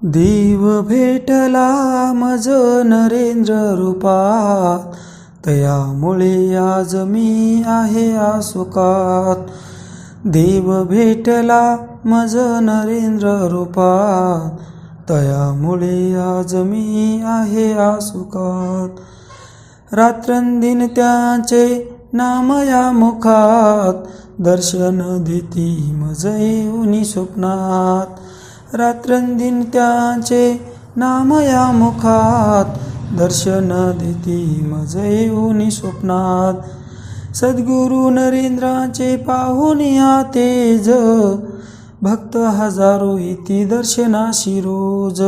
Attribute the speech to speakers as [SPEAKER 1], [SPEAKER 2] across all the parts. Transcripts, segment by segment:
[SPEAKER 1] देव भेटला मज नरेंद्र रूपात, तयामुळे आज मी आहे आसुकात। देव भेटला मज नरेंद्र रूपात, तयामुळे आज मी आहे आसुकात। रात्रंदिन त्याचे नाम या मुखात, दर्शन देती मज येऊनी स्वप्नात। रात्रंदिन त्याचे नाम या मुखात, दर्शन देती मज येऊनी स्वप्नात। सद्गुरु नरेंद्राचे पाहून या तेज, भक्त हजारो येती दर्शनाशी रोज।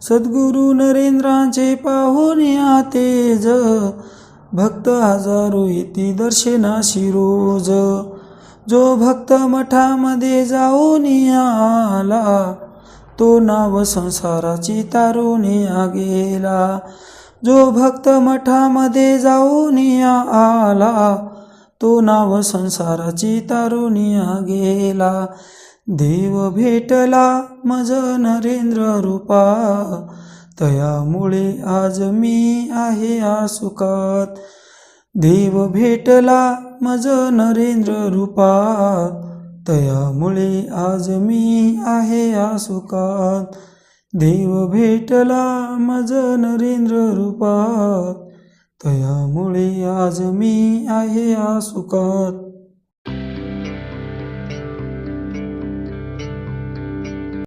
[SPEAKER 1] सद्गुरु नरेंद्राचे पाहून या तेज, भक्त हजारो येती दर्शनाशी रोज। जो भक्त मठामध्ये जाऊन आला, तो नाव संसाराची तारून गेला। जो भक्त मठामध्ये जाऊन आला, तो नाव संसाराची तारून गेला। देव भेटला मज नरेंद्र रूपात, तयामुळे आज मी आहे आसुकात। देव भेटला मज नरेंद्र रूपात, तयामुळे आज मी आहे आसुकात। देव भेटला मज नरेंद्र रूपात, तयामुळे आज मी आहे आसुकात।